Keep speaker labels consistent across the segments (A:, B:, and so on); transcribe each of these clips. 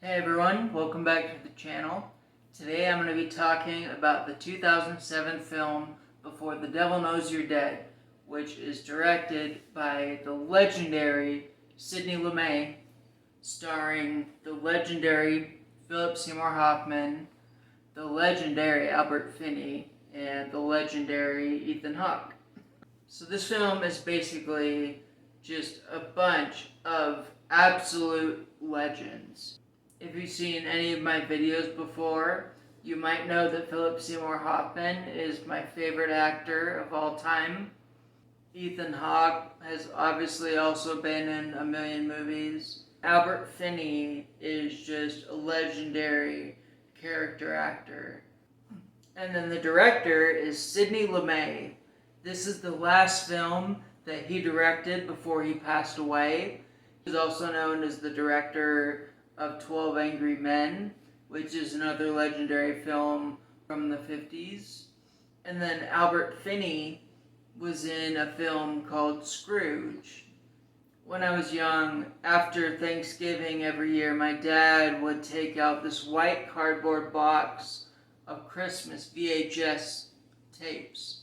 A: Hey everyone, welcome back to the channel. Today I'm going to be talking about the 2007 film Before the Devil Knows You're Dead, which is directed by the legendary Sidney Lumet, starring the legendary Philip Seymour Hoffman, the legendary Albert Finney, and the legendary Ethan Hawke. So this film is basically just a bunch of absolute legends. If you've seen any of my videos before, you might know that Philip Seymour Hoffman is my favorite actor of all time. Ethan Hawke has obviously also been in a million movies. Albert Finney is just a legendary character actor. And then the director is Sidney Lumet. This is the last film that he directed before he passed away. He's also known as the director of 12 Angry Men, which is another legendary film from the 50s. And then Albert Finney was in a film called Scrooge. When I was young, after Thanksgiving every year, my dad would take out this white cardboard box of Christmas VHS tapes.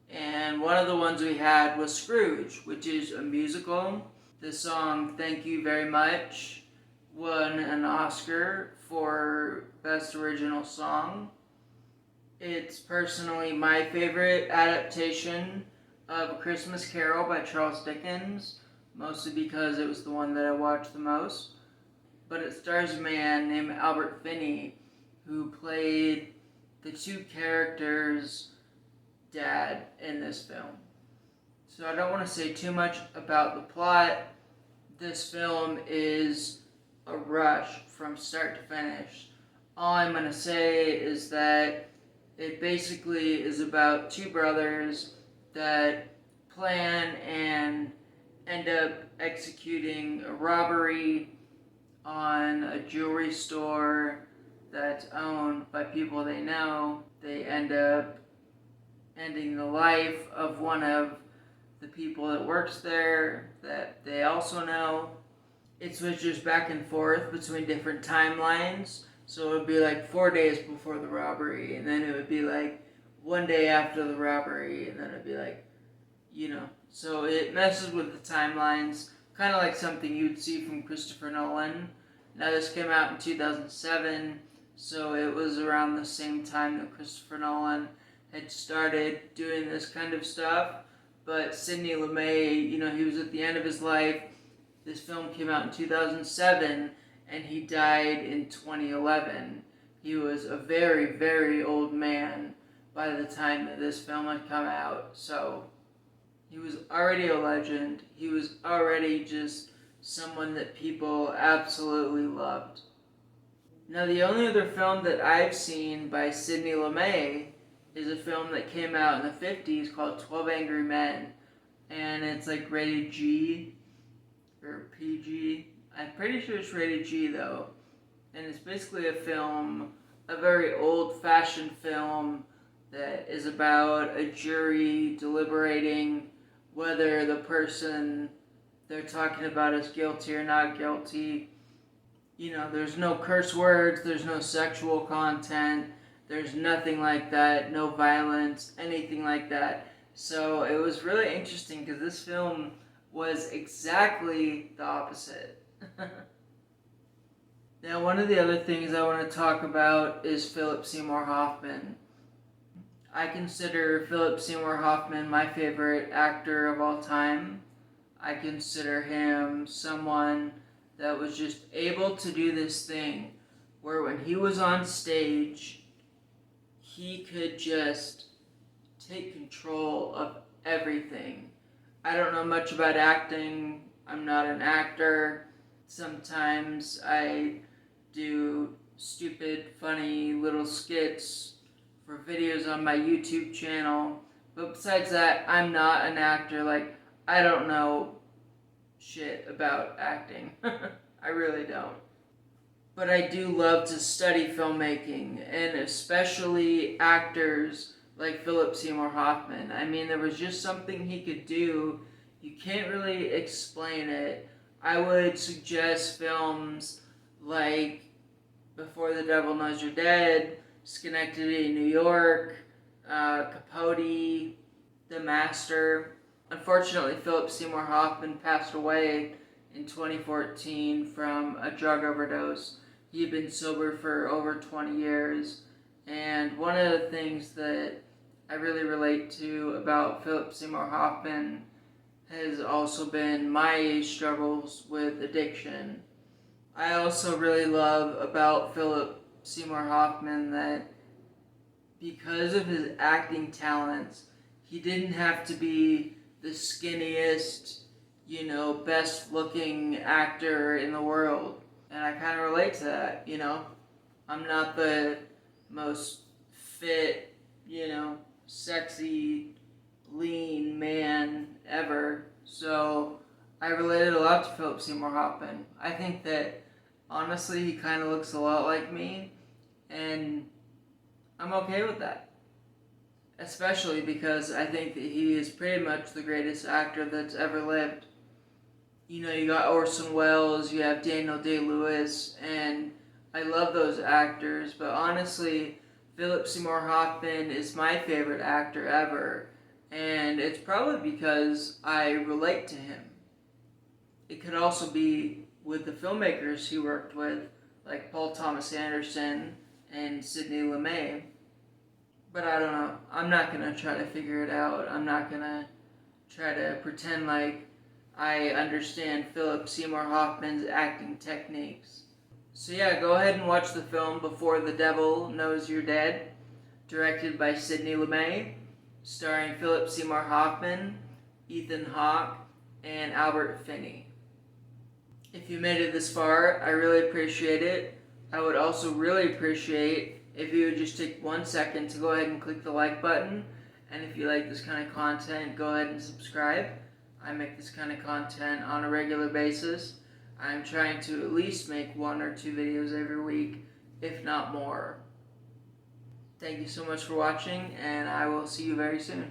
A: And one of the ones we had was Scrooge, which is a musical. The song Thank You Very Much won an Oscar for Best Original Song. It's personally my favorite adaptation of A Christmas Carol by Charles Dickens, mostly because it was the one that I watched the most. But it stars a man named Albert Finney who played the two characters' dad in this film. So I don't want to say too much about the plot. This film is a rush from start to finish. All I'm going to say is that it basically is about two brothers that plan and end up executing a robbery on a jewelry store that's owned by people they know. They end up ending the life of one of the people that works there that they also know. It switches back and forth between different timelines. So it would be like 4 days before the robbery, and then it would be like 1 day after the robbery, and then it'd be like, So it messes with the timelines, kind of like something you'd see from Christopher Nolan. Now this came out in 2007, so it was around the same time that Christopher Nolan had started doing this kind of stuff. But Sidney Lumet, he was at the end of his life. This film came out in 2007, and he died in 2011. He was a very, very old man by the time that this film had come out. So he was already a legend. He was already just someone that people absolutely loved. Now, the only other film that I've seen by Sidney Lumet is a film that came out in the 50s called 12 Angry Men. And it's like rated G or PG. I'm pretty sure it's rated G though. And it's basically a film, a very old-fashioned film that is about a jury deliberating whether the person they're talking about is guilty or not guilty. There's no curse words, there's no sexual content, there's nothing like that, no violence, anything like that. So it was really interesting because this film was exactly the opposite. Now, one of the other things I want to talk about is Philip Seymour Hoffman. I consider Philip Seymour Hoffman my favorite actor of all time. I consider him someone that was just able to do this thing where when he was on stage, he could just take control of everything. I don't know much about acting. I'm not an actor. Sometimes I do stupid, funny little skits for videos on my YouTube channel. But besides that, I'm not an actor. I don't know shit about acting. I really don't. But I do love to study filmmaking, and especially actors like Philip Seymour Hoffman. I mean, there was just something he could do. You can't really explain it. I would suggest films like Before the Devil Knows You're Dead, Schenectady, New York, Capote, The Master. Unfortunately, Philip Seymour Hoffman passed away in 2014 from a drug overdose. He had been sober for over 20 years, and one of the things that I really relate to about Philip Seymour Hoffman has also been my struggles with addiction. I also really love about Philip Seymour Hoffman that because of his acting talents, he didn't have to be the skinniest, best looking actor in the world. And I kind of relate to that. I'm not the most fit, sexy, lean man ever. So I related a lot to Philip Seymour Hoffman. I think that honestly he kind of looks a lot like me, and I'm okay with that. Especially because I think that he is pretty much the greatest actor that's ever lived. You got Orson Welles, you have Daniel Day-Lewis, and I love those actors, but honestly, Philip Seymour Hoffman is my favorite actor ever, and it's probably because I relate to him. It could also be with the filmmakers he worked with, like Paul Thomas Anderson and Sidney Lumet. But I don't know. I'm not going to try to figure it out. I'm not going to try to pretend like I understand Philip Seymour Hoffman's acting techniques. So yeah, go ahead and watch the film Before the Devil Knows You're Dead, directed by Sidney Lumet, starring Philip Seymour Hoffman, Ethan Hawke, and Albert Finney. If you made it this far, I really appreciate it. I would also really appreciate if you would just take 1 second to go ahead and click the like button. And if you like this kind of content, go ahead and subscribe. I make this kind of content on a regular basis. I'm trying to at least make 1 or 2 videos every week, if not more. Thank you so much for watching, and I will see you very soon.